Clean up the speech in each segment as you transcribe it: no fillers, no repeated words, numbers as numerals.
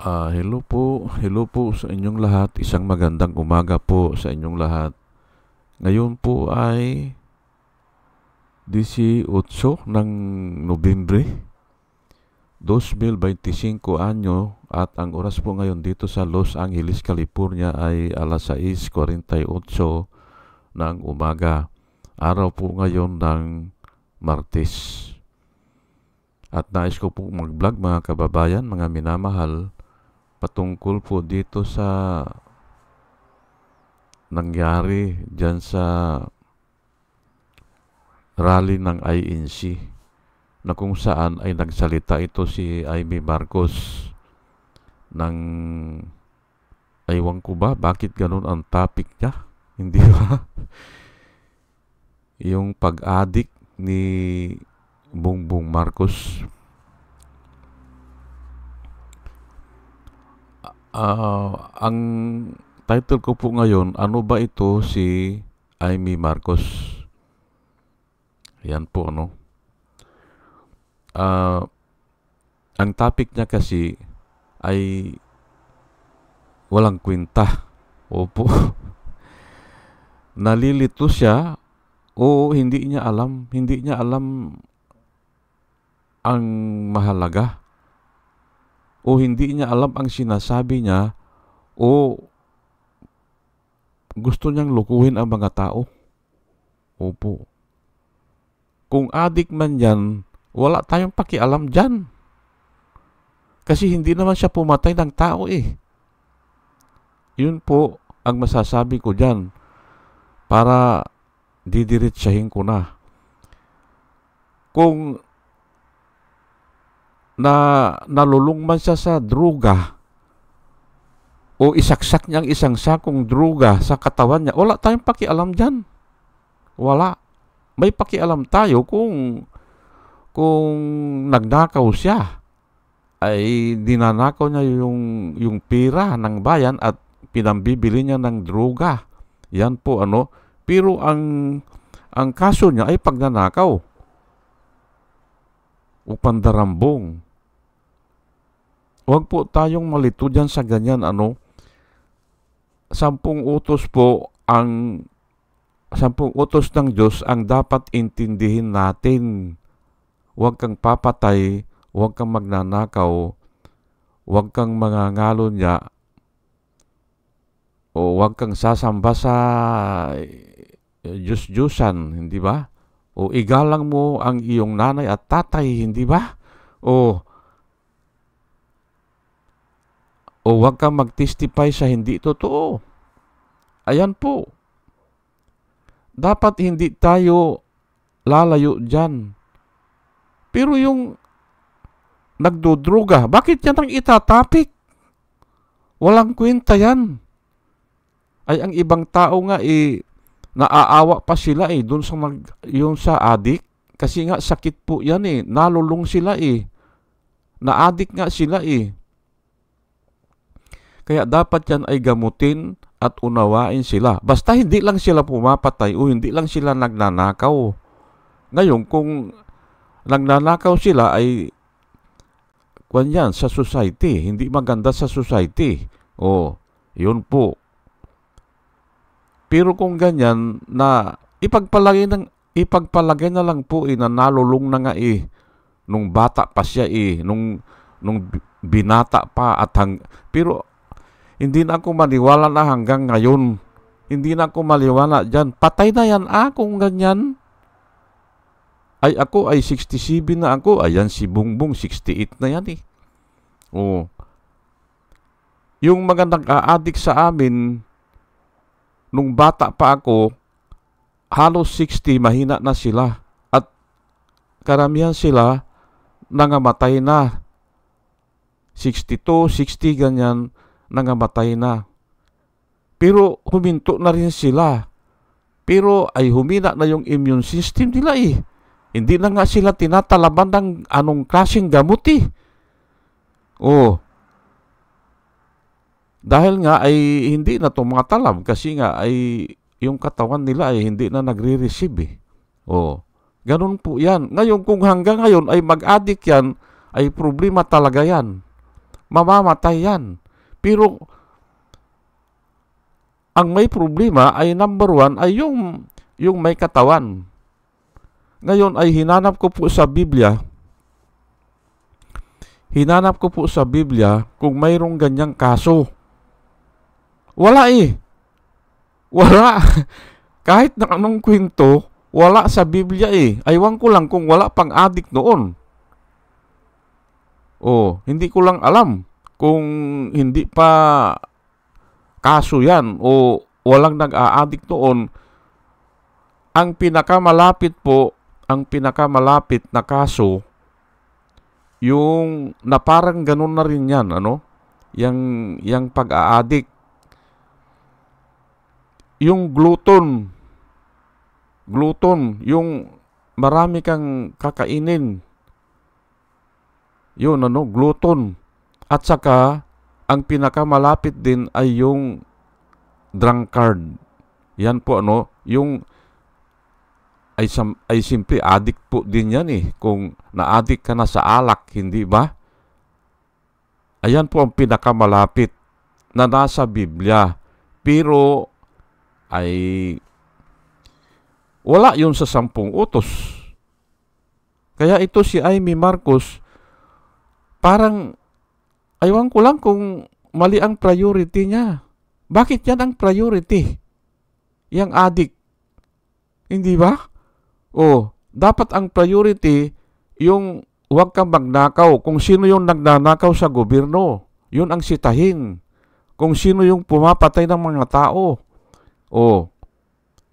Hello po sa inyong lahat. Isang magandang umaga po sa inyong lahat. Ngayon po ay 18 ng Nobyembre 2025 anyo at ang oras po ngayon dito sa Los Angeles, California ay alas 6:48 ng umaga. Araw po ngayon ng Martes. At nais ko po mag-vlog mga kababayan, mga minamahal, patungkol po dito sa nangyari dyan sa rally ng INC na kung saan ay nagsalita ito si Amy Marcos ng aywan ko ba bakit ganun ang topic niya, hindi ba? Yung pag-adik ni Bongbong Marcos. Ang title ko po ngayon, ano ba ito si Amy Marcos? Yan po, ano? Ang topic niya kasi ay walang kwenta. Opo. Nalilito siya o hindi niya alam ang mahalaga. O hindi niya alam ang sinasabi niya o gusto niyang lukuhin ang mga tao. Opo. Kung adik man yan, wala tayong pakialam dyan. Kasi hindi naman siya pumatay ng tao eh. Yun po ang masasabi ko dyan para didiretsahin ko na. Kung nalulung man siya sa droga o isaksak niyang isang sakong droga sa katawan niya, wala tayong pakialam dyan. Wala. May pakialam tayo kung nagnakaw siya, ay dinanakaw niya yung pira ng bayan at pinambibili niya ng droga. Yan po ano. Pero ang kaso niya ay pagnanakaw o pandarambong. Huwag po tayong malito dyan sa ganyan, ano. 10 utos po ang 10 utos ng Diyos ang dapat intindihin natin. Huwag kang papatay, huwag kang magnanakaw, huwag kang mangangalo niya, o huwag kang sasamba sa Diyos-Diyosan, hindi ba? O igalang mo ang iyong nanay at tatay, hindi ba? O huwag kang mag-testify sa hindi totoo. Ayan po. Dapat hindi tayo lalayo dyan. Pero yung nagdodroga, bakit yan ang itatapik? Walang kwenta yan. Ay ang ibang tao nga naaawa pa sila dun sa yung sa adik. Kasi nga sakit po yan nalulung sila na-addict nga sila Kaya dapat yan ay gamutin at unawain sila. Basta hindi lang sila pumapatay o hindi lang sila nagnanakaw. Ngayon, kung nagnanakaw sila ay yan sa society, hindi maganda sa society. Yun po. Pero kung ganyan na ipagpalagay na lang po na nalulung na nga nung bata pa siya nung binata pa pero hindi na ako maniwala na hanggang ngayon. Hindi na ako maniwala dyan. Patay na yan kung ganyan. Ay ako ay 67 na ako. Ayan si Bongbong 68 na yan Yung mga nag-a-addict sa amin nung bata pa ako, halos 60, mahina na sila. At karamihan sila nangamatay na. 62, 60 ganyan, nangamatay na. Pero huminto na rin sila. Pero ay humina na yung immune system nila Hindi na nga sila tinatalaban ng anong klaseng gamot Dahil nga ay hindi na tumatalab kasi nga ay yung katawan nila ay hindi na nagre-receive ganun po yan. Ngayon kung hanggang ngayon ay mag-addict yan, ay problema talaga yan. mamamatay yan. Pero ang may problema ay number one ay yung may katawan. Ngayon ay hinanap ko po sa Biblia kung mayroong ganyang kaso. Wala eh. Wala. Kahit na anong kwento, wala sa Biblia eh. Aywan ko lang kung wala pang adik noon. Hindi ko lang alam kung hindi pa kaso yan o walang nag-a-addict noon. Ang pinakamalapit na kaso, yung na parang ganun na rin yan, yung pag-a-addict. Yung glutton, yung marami kang kakainin. Yun, glutton. At saka, ang pinakamalapit din ay yung drunkard. Yan po, yung ay simple addict po din yan eh. Kung na-addict ka na sa alak, hindi ba? Ayan po ang pinakamalapit na nasa Biblia. Pero ay wala yun sa 10 utos. Kaya ito si Amy Marcos, parang aywan ko lang kung mali ang priority niya. Bakit yan ang priority? Yang addict. Hindi ba? Dapat ang priority yung huwag kang magnakaw. Kung sino yung nagnanakaw sa gobyerno, yun ang sitahin. Kung sino yung pumapatay ng mga tao.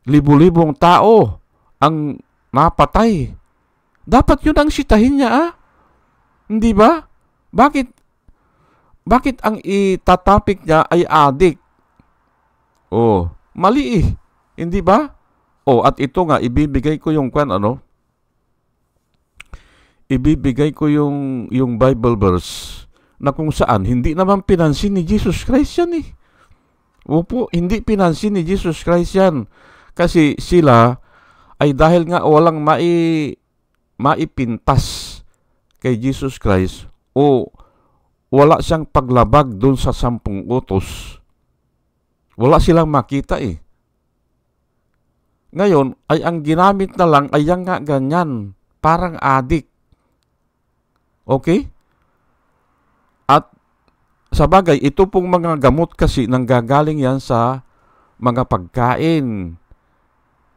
Libu-libong tao ang napatay. Dapat yun ang sitahin niya, Hindi ba? Bakit ang itatapik niya ay addict? Mali eh. Hindi ba? At ito nga, ibibigay ko yung ibibigay ko yung Bible verse na kung saan hindi naman pinansin ni Jesus Christ yan eh. Hindi pinansin ni Jesus Christ yan. Kasi sila ay dahil nga walang maipintas kay Jesus Christ wala siyang paglabag dun sa 10 utos. Wala silang makita eh. Ngayon, ay ang ginamit na lang ay yang nga ganyan. Parang addict. Okay? At sa bagay, ito pong mga gamot kasi nanggagaling yan sa mga pagkain.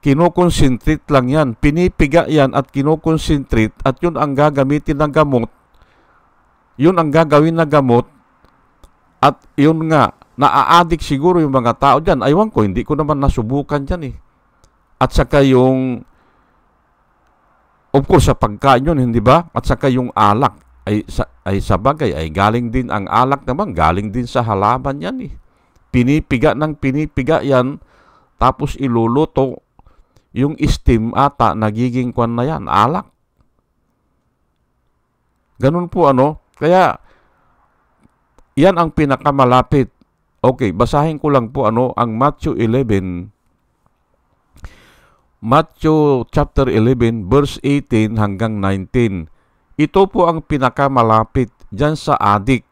Kinoconcentrate lang yan. Pinipiga yan at kinoconcentrate at yun ang gagamitin ng gamot. Yun ang gagawin na gamot. At yun nga, naa-addict siguro yung mga tao dyan. Aywan ko, hindi ko naman nasubukan dyan eh. At saka yung, of course, sa pagkain yun, hindi ba? At saka yung alak, ay sa bagay, ay galing din, ang alak naman, galing din sa halaman yan eh. Pinipiga yan, tapos iluluto, yung steam ata, nagiging kwan na yan, alak. Ganun po kaya, yan ang pinakamalapit. Okay, basahin ko lang po ang Matthew chapter 11, verse 18 hanggang 19. Ito po ang pinakamalapit dyan sa addict.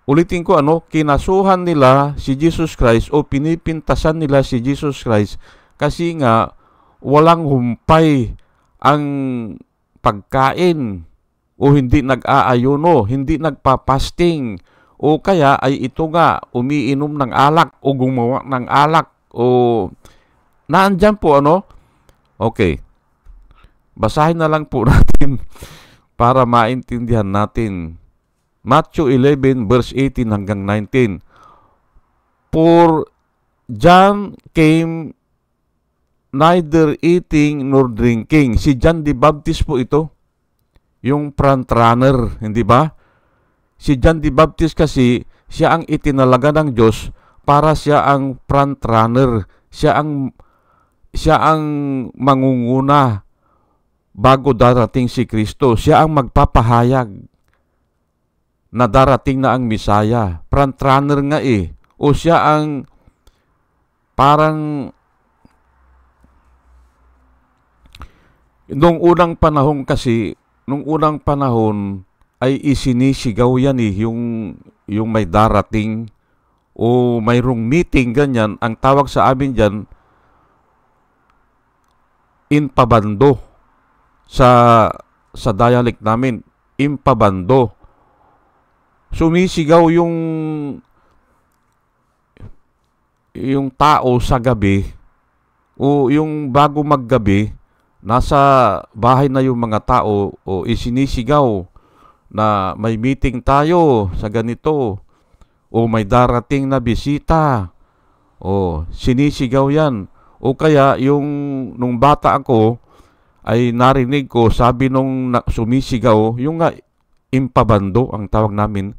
Ulitin ko kinasuhan nila si Jesus Christ o pinipintasan nila si Jesus Christ kasi nga walang humpay ang pagkain o hindi nag-aayuno, hindi nagpa-fasting o kaya ay ito nga umiinom ng alak o gumawa ng alak o naandyan po Okay. Basahin na lang po natin para maintindihan natin. Matthew 11 verse 18 hanggang 19. For John came neither eating nor drinking. Si John the Baptist po ito. Yung front runner, hindi ba? Si John the Baptist kasi siya ang itinalaga ng Diyos para siya ang front runner. Siya ang mangunguna bago darating si Kristo. Siya ang magpapahayag na darating na ang Misaya. Front runner nga eh. O siya ang parang nung unang panahon ay isinisigaw yan eh, yung may darating o mayroong meeting ganyan, ang tawag sa amin dyan, impabando. Sa dialect namin, impabando. Sumisigaw yung tao sa gabi o yung bago maggabi, nasa bahay na yung mga tao o isinisigaw na may meeting tayo sa ganito o may darating na bisita o sinisigaw yan. O kaya nung bata ako ay narinig ko, sabi nung sumisigaw, yung nga impabando ang tawag namin.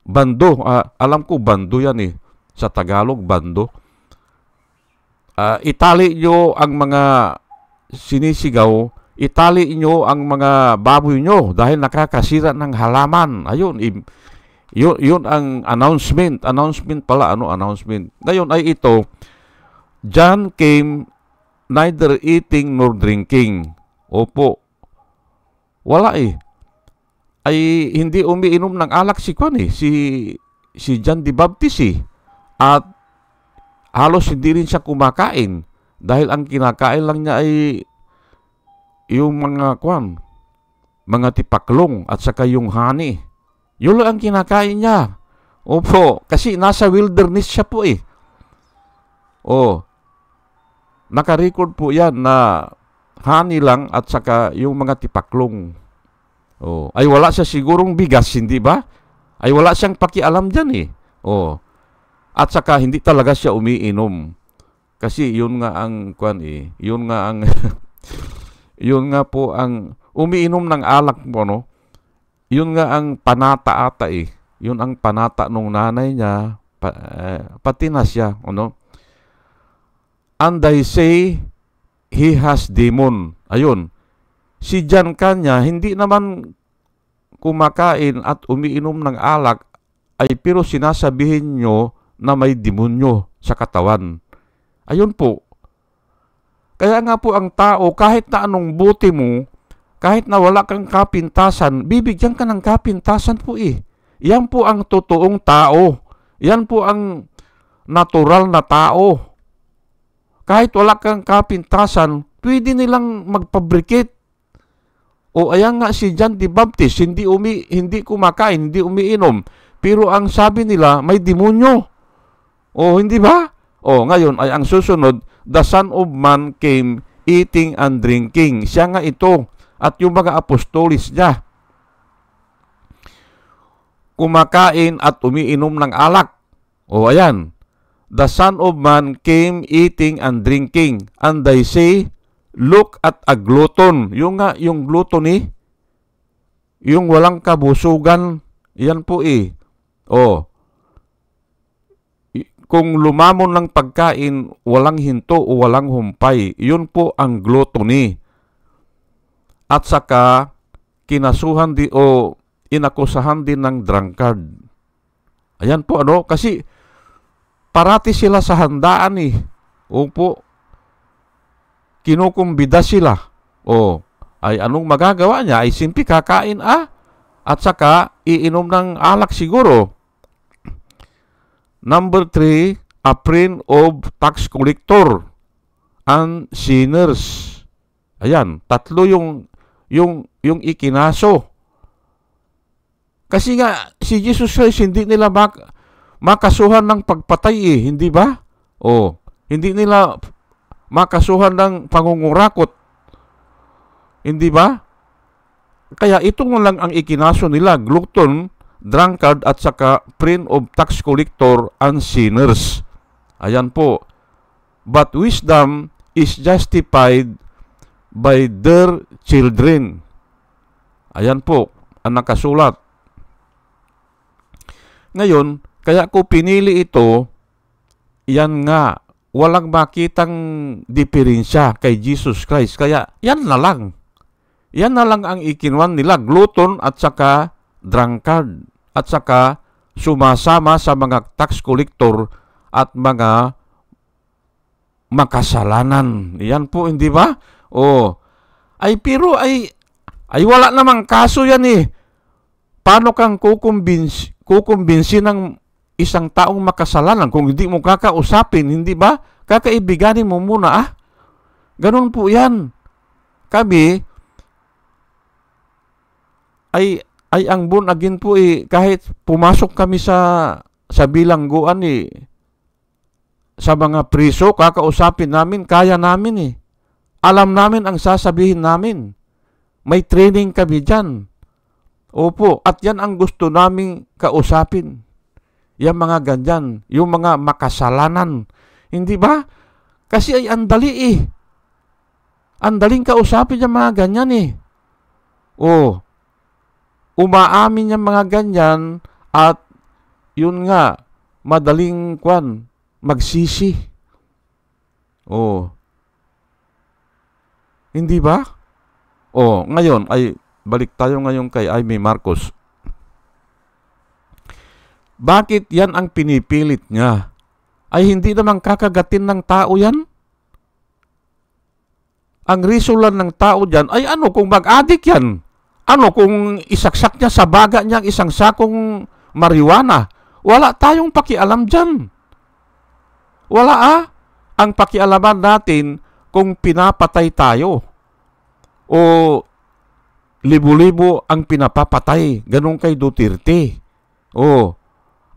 Bando, alam ko bando yan eh. Sa Tagalog, bando. Itali nyo ang mga sinisigaw, itali nyo ang mga baboy nyo dahil nakakasira ng halaman. Ayun, yun ang announcement. Announcement pala, announcement. Ngayon ay ito, John came neither eating nor drinking. Opo. Wala eh. Ay hindi umiinom ng alak si Kwan eh. Si John the Baptist eh. At halos hindi rin siya kumakain. Dahil ang kinakain lang niya ay yung mga Kwan, mga tipaklong at saka yung honey. Yun lang ang kinakain niya. Opo. Kasi nasa wilderness siya po eh. Oh. Naka-record po yan na honey lang at saka yung mga tipaklong. Oh, ay wala siya sigurong bigas, hindi ba? Ay wala siyang pakialam dyan eh. Oh. At saka hindi talaga siya umiinom. Kasi yun nga ang kwan eh. Yun nga ang yun nga po ang umiinom ng alak po, no? Yun nga ang panata ata eh. Yun ang panata nung nanay niya, pati na siya, ano? And they say he has demon. Ayun. Si John kanya, hindi naman kumakain at umiinom ng alak, ay pero sinasabihin nyo na may demonyo sa katawan. Ayun po. Kaya nga po ang tao, kahit na anong buti mo, kahit na wala kang kapintasan, bibigyan ka ng kapintasan po eh. Yan po ang totoong tao. Yan po ang natural na tao. Kahit wala kang kapintasan, pwede nilang magpabricate. O ayan nga si John the Baptist, hindi kumakain, hindi umiinom. Pero ang sabi nila, may demonyo. O hindi ba? O ngayon ay ang susunod, the Son of Man came eating and drinking. Siya nga ito at yung mga apostolis niya. Kumakain at umiinom ng alak. O ayan. The Son of Man came eating and drinking, and they say, look at a glutton. Yung nga, yung gluttony, yung walang kabusugan, yan po eh. O, kung lumamon ng pagkain, walang hinto o walang humpay, yun po ang gluttony. At saka, kinasuhan o inakusahan din ng drunkard. Ayan po kasi parati sila sa handaan eh. Opo. Kinukumbida sila. O, ay anong magagawa niya? Ay simple kakain at saka iinom ng alak siguro. Number 3, a friend of tax collector and sinners. Ayan, tatlo yung ikinaso. Kasi nga, si Jesus Christ hindi nila makasuhan ng pagpatay eh, hindi ba? O, hindi nila makasuhan ng pangungurakot. Hindi ba? Kaya ito lang ang ikinaso nila, glutton, drunkard, at saka friend of tax collector and sinners. Ayan po. But wisdom is justified by their children. Ayan po ang nakasulat. Ngayon, kaya ko pinili ito, yan nga, walang makitang diferensya kay Jesus Christ. Kaya yan na lang. Yan na lang ang ikinwan nila, glutton at saka drunkard. At saka sumasama sa mga tax collector at mga makasalanan. Yan po, hindi ba? O, ay pero ay wala namang kaso yan eh. paano kang kukumbinsi ng isang taong makasalanan kung hindi mo kakausapin, hindi ba? Kakaibiganin mo muna, Ganun po yan. Kami, ay ang born again po kahit pumasok kami sa bilangguan sa mga priso, kakausapin namin, kaya namin Alam namin ang sasabihin namin. May training kami dyan. Opo, at yan ang gusto naming kausapin. Yung mga ganyan, yung mga makasalanan. Hindi ba? Kasi ay andali Andaling kausapin yung mga ganyan umaamin yung mga ganyan at yun nga, madaling magsisi. Hindi ba? Ngayon ay balik tayo ngayon kay Amy Marcos. Bakit yan ang pinipilit niya? Ay hindi naman kakagatin ng tao yan? Ang risulan ng tao dyan ay kung mag-adik yan? Kung isaksak niya sa baga niya isang sakong marijuana? Wala tayong pakialam dyan. Wala Ang pakialaman natin kung pinapatay tayo o libo-libo ang pinapapatay. Ganun kay Duterte.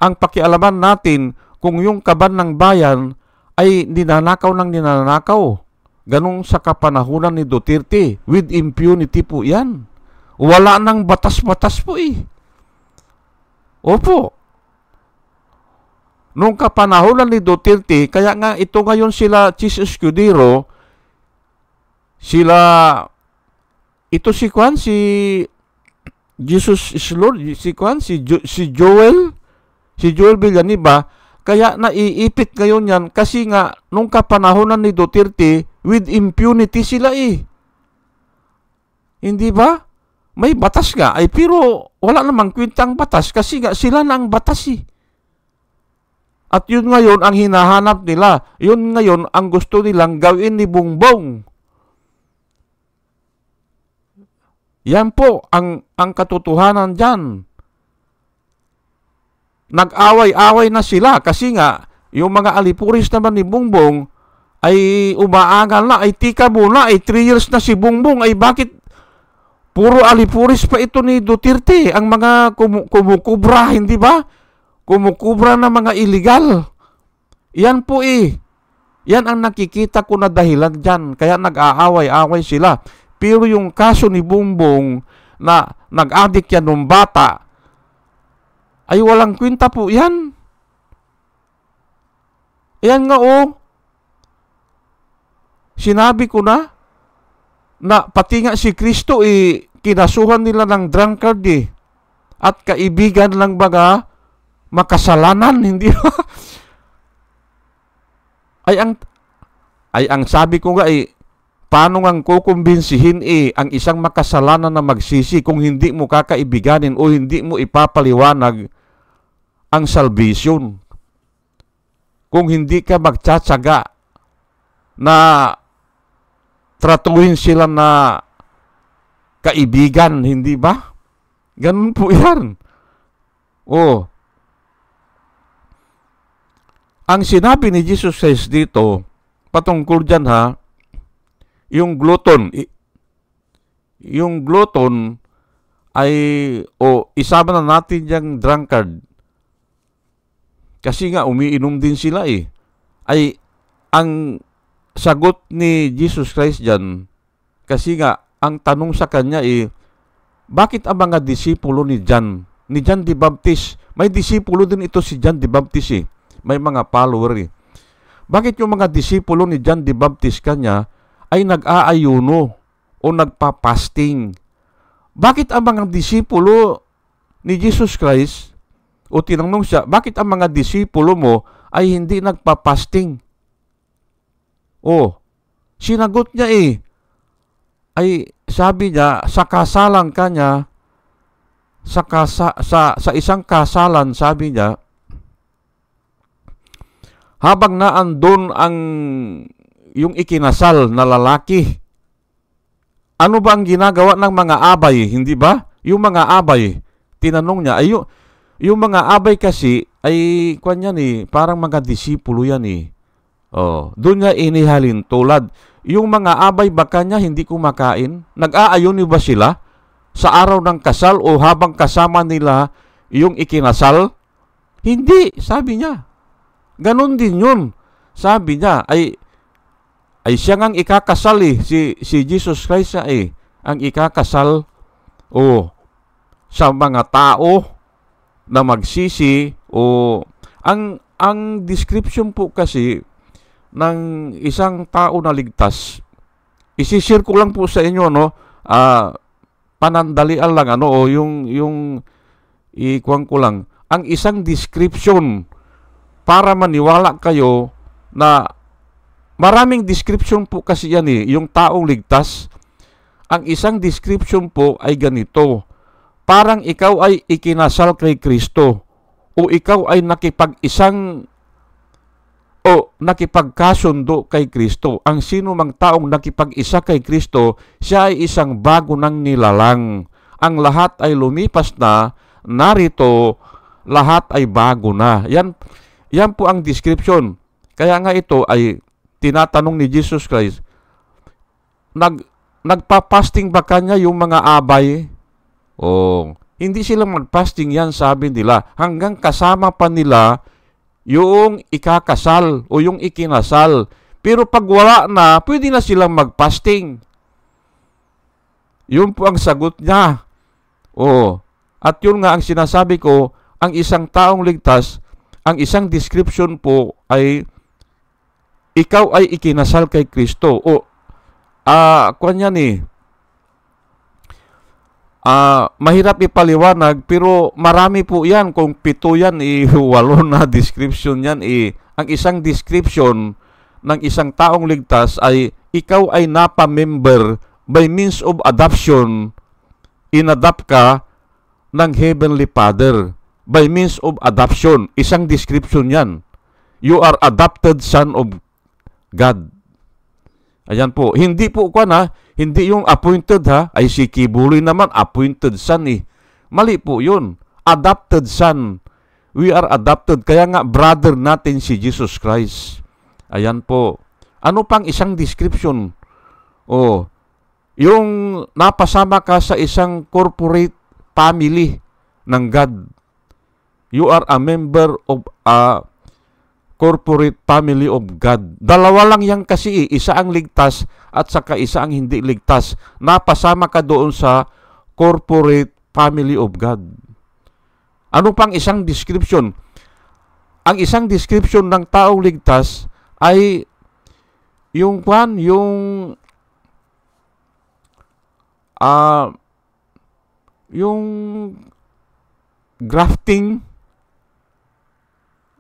Ang pakialaman natin kung yung kaban ng bayan ay ninanakaw ng ninanakaw. Ganun sa kapanahunan ni Duterte. With impunity po yan. Wala nang batas-batas po Opo. Nung kapanahunan ni Duterte, kaya nga ito ngayon sila Chis Escudero, ito si Jesus is Lord, si Joel Villanueva, kaya naiipit ngayon yan kasi nga nung kapanahonan ni Duterte, with impunity sila Hindi ba? May batas nga, pero wala namang kwintang batas kasi nga sila na ang batas At yun ngayon ang hinahanap nila. Yun ngayon ang gusto nilang gawin ni Bongbong. Yan po ang katotohanan dyan. Nag-away-away na sila kasi nga yung mga alipuris naman ni Bongbong ay umaangal na, ay tika muna, 3 years na si Bongbong, ay bakit puro alipuris pa ito ni Duterte, ang mga kumukubra, hindi ba? Kumukubra na mga illegal. Yan po Yan ang nakikita ko na dahilan dyan, kaya nag-aaway-away sila. Pero yung kaso ni Bongbong na nag-addict yan ng bata, ay walang kwenta po yan. Yan nga sinabi ko na pati nga si Kristo kinasuhan nila ng drunkard at kaibigan lang baga makasalanan, hindi ba? ay ang sabi ko nga paano ngang kukumbinsihin ang isang makasalanan na magsisi kung hindi mo kakaibiganin o hindi mo ipapaliwanag ang salvation. Kung hindi ka magtsatsaga na tratuhin sila na kaibigan, hindi ba? Ganun po yan. Ang sinabi ni Jesus Christ dito, patungkol dyan yung glutton ay, isama na natin yung drunkard. Kasi nga, umiinom din sila Ay, ang sagot ni Jesus Christ dyan, kasi nga, ang tanong sa kanya bakit ang mga disipulo ni John the Baptist, may disipulo din ito si John the Baptist may mga follower Bakit yung mga disipulo ni John the Baptist kanya ay nag-aayuno o nagpa-fasting? Bakit ang mga disipulo ni Jesus Christ, o tinanong siya, bakit ang mga disipulo mo ay hindi nagpa-fasting? Sinagot niya ay sabi niya, sa kasalan kanya, sa isang kasalan, sabi niya, habang naandun yung ikinasal na lalaki, ano ba ang ginagawa ng mga abay, hindi ba? Yung mga abay, tinanong niya, ay yung mga abay kasi, ay, kwan yan eh, parang mga disipulo yan eh. Doon niya inihalin tulad. Yung mga abay baka niya hindi kumakain, nag-aayuno ba sila sa araw ng kasal o habang kasama nila yung ikinasal? Hindi, sabi niya. Ganon din yun. Sabi niya, ay siya ngang ikakasal eh. Si Jesus Christ ang ikakasal sa mga tao na magsisi ang description po kasi ng isang tao na ligtas. Isishare ko lang po sa inyo panandalian lang yung ikuwang ko lang ang isang description para maniwala kayo na maraming description po kasi yan yung taong ligtas. Ang isang description po ay ganito. Parang ikaw ay ikinasal kay Kristo o ikaw ay nakipagkasundo kay Kristo. Ang sino mang taong nakipag-isa kay Kristo, siya ay isang bago ng nilalang. Ang lahat ay lumipas na, narito, lahat ay bago na. Yan po ang description. Kaya nga ito ay tinatanong ni Jesus Christ, nagpa-fasting ba kanya yung mga abay? Hindi sila mag-fasting yan, sabi nila. Hanggang kasama pa nila yung ikakasal o yung ikinasal. Pero pag wala na, pwede na silang mag-fasting. Yun po ang sagot niya. At yun nga ang sinasabi ko, ang isang taong ligtas, ang isang description po ay ikaw ay ikinasal kay Kristo. Mahirap ipaliwanag pero marami po yan. Kung 7 yan, 8 na description yan. Ang isang description ng isang taong ligtas ay ikaw ay napa-member by means of adoption. Inadapt ka ng Heavenly Father by means of adoption. Isang description yan. You are adopted son of God. Ayan po. Hindi po hindi yung appointed ay si Kibuloy naman, appointed son Mali po yun. Adopted son. We are adopted. Kaya nga, brother natin si Jesus Christ. Ayan po. Ano pang isang description? Yung napasama ka sa isang corporate family ng God. You are a member of a corporate family of God. Dalawa lang yan kasi isa ang ligtas at saka isa ang hindi ligtas. Napasama ka doon sa corporate family of God. Ano pang isang description? Ang isang description ng taong ligtas ay yung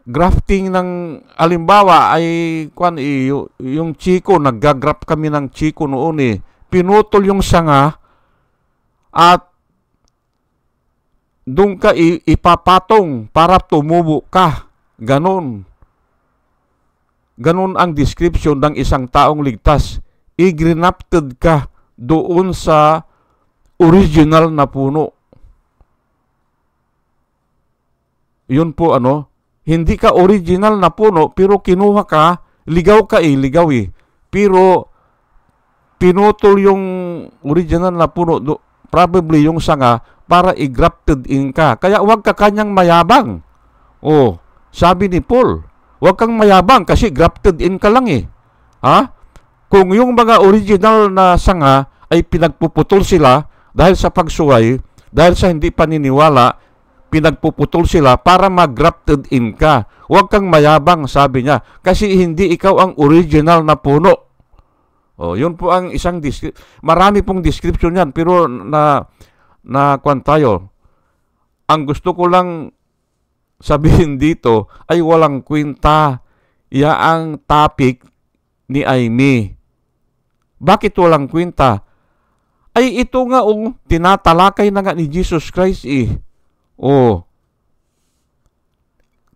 grafting ng alimbawa ay yung chiko, naggagraft kami ng chiko noon pinutol yung sanga at doon ka ipapatong para tumubo ka. Ganon ang description ng isang taong ligtas. I-grafted ka doon sa original na puno. Yun po hindi ka original na puno, pero kinuha ka, ligaw pero pinutol yung original na puno, probably yung sanga, para i-grafted in ka. Kaya huwag ka kanyang mayabang. Sabi ni Paul, huwag kang mayabang kasi grafted in ka lang Kung yung mga original na sanga ay pinagpuputol sila dahil sa pagsuway, dahil sa hindi paniniwala, pinagpuputol sila para mag-grafted in ka. Huwag kang mayabang, sabi niya, kasi hindi ikaw ang original na puno. Yun po ang isang marami pong description yan, pero kwan tayo. Ang gusto ko lang sabihin dito ay walang kwenta. Ang topic ni Amy. Bakit walang kwenta? Ay ito nga tinatalakay na nga ni Jesus Christ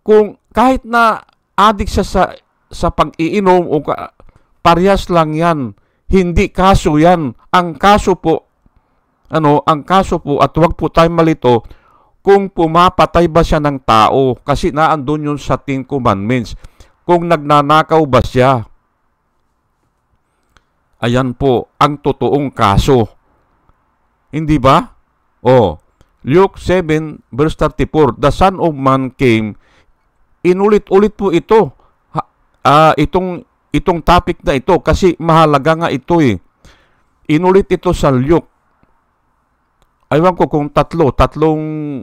Kung kahit na adik siya sa pag-iinom parehas lang yan. Hindi kaso yan. Ang kaso po at wag po tayo malito, kung pumapatay ba siya ng tao, kasi naandun yun sa 10 Commandments. Kung nagnanakaw ba siya. Ayan po ang totoong kaso. Hindi ba? Luke 7 verse 34, the Son of Man came. Inulit-ulit po ito. Itong topic na ito kasi mahalaga nga ito eh. Inulit ito sa Luke. Aywan ko kung tatlong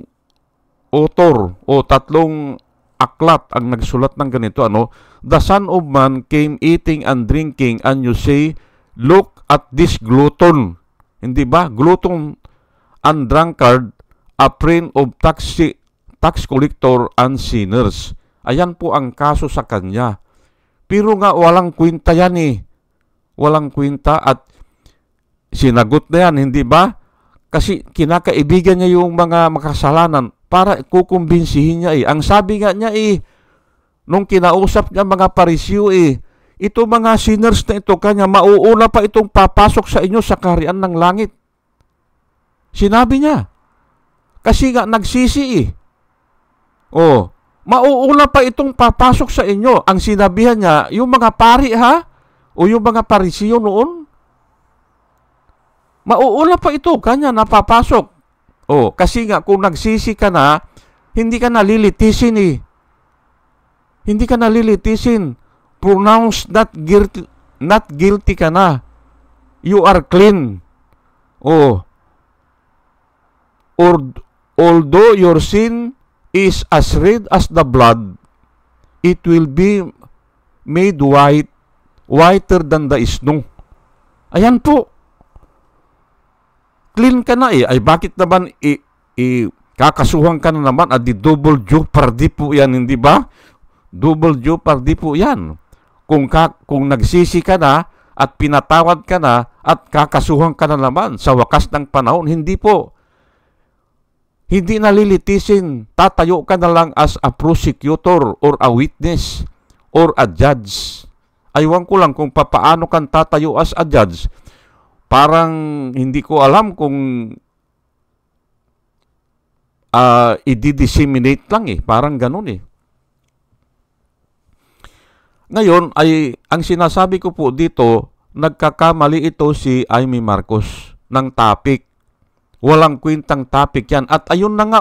author o tatlong aklat ang nagsulat ng ganito. The Son of Man came eating and drinking, and you say, look at this glutton. Hindi ba? Glutton and drunkard, a friend of tax collector and sinners. Ayan po ang kaso sa kanya. Pero nga walang kwenta yan eh. Walang kwenta at sinagot na yan, hindi ba? Kasi kinakaibigan niya yung mga makasalanan para kukumbinsihin niya eh. Ang sabi nga niya eh, nung kinausap niya mga Pariseo eh, ito mga sinners na ito kanya, mauuna pa itong papasok sa inyo sa kaharian ng langit. Sinabi niya. Kasi nga nagsisi eh. Mauuna pa itong papasok sa inyo. Ang sinabihan niya, yung mga pari ha? O yung mga Pariseo noon? Mauuna pa ito, kanya napapasok. Kasi nga kung nagsisi ka na, hindi ka nalilitisin eh. Hindi ka nalilitisin. Pronounced not guilty ka na. You are clean. Although your sin is as red as the blood, it will be made whiter than the snow. Ayan po. Clean ka na eh. Ay bakit naman kakasuhan ka na naman at di double jeopardy po yan, hindi ba? Double jeopardy po yan. Kung nagsisi ka na at pinatawad ka na at kakasuhan ka na naman sa wakas ng panahon, hindi po. Hindi nalilitisin. Tatayo ka na lang as a prosecutor or a witness or a judge. Aywan ko lang kung papaano kang tatayo as a judge. Parang hindi ko alam kung i-disseminate lang eh. Parang ganun eh. Ngayon ay ang sinasabi ko po dito, nagkakamali ito si Amy Marcos ng topic. Walang kwentang topic yan. At ayun na nga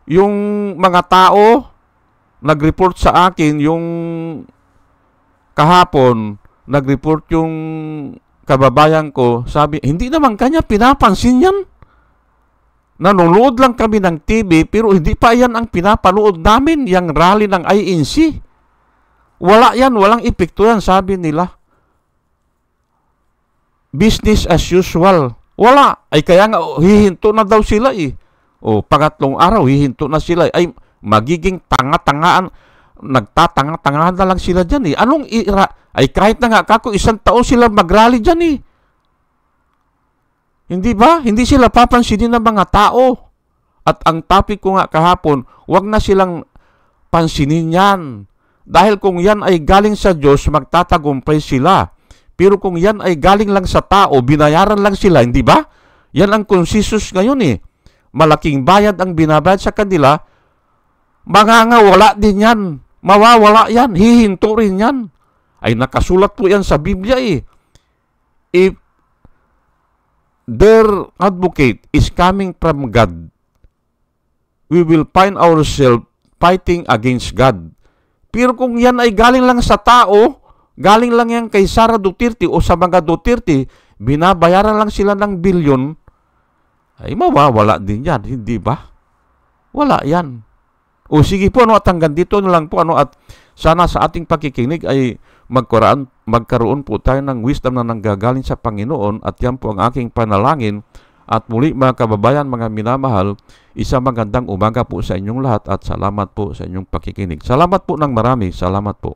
yung mga tao nag-report sa akin, yung kahapon, nag-report yung kababayan ko, sabi, hindi naman kanya pinapansin yan. Nanonood lang kami ng TV, pero hindi pa yan ang pinapanood namin, yung rally ng INC. Wala yan, walang epekto yan, sabi nila. Business as usual. Wala. Ay kaya nga, hihinto na daw sila eh. Pangatlong araw, hihinto na sila. Ay, magiging tanga-tangaan. Nagtatanga-tangaan na lang sila dyan eh. Anong ay kahit na nga kako, 1 taon sila mag-rally dyan eh. Hindi ba? Hindi sila papansinin ng mga tao. At ang topic ko nga kahapon, wag na silang pansinin yan. Dahil kung yan ay galing sa Diyos, magtatagumpay sila. Pero kung yan ay galing lang sa tao, binayaran lang sila, hindi ba? Yan ang consensus ngayon eh. Malaking bayad ang binabayad sa kanila, wala din yan. Mawawala yan, hihinto rin yan. Ay nakasulat po yan sa Biblia eh. If their advocate is coming from God, we will find ourselves fighting against God. Pero kung yan ay galing lang sa tao, galing lang yan kay Sara Duterte o sa mga Duterte, binabayaran lang sila ng bilyon, ay mawawala din yan, hindi ba? Wala yan. Sige po, at hanggang dito na lang po, at sana sa ating pakikinig ay magkaroon po tayo ng wisdom na nanggagaling sa Panginoon, at yan po ang aking panalangin. At muli mga kababayan, mga minamahal, isang magandang umaga po sa inyong lahat at salamat po sa inyong pakikinig. Salamat po ng marami. Salamat po.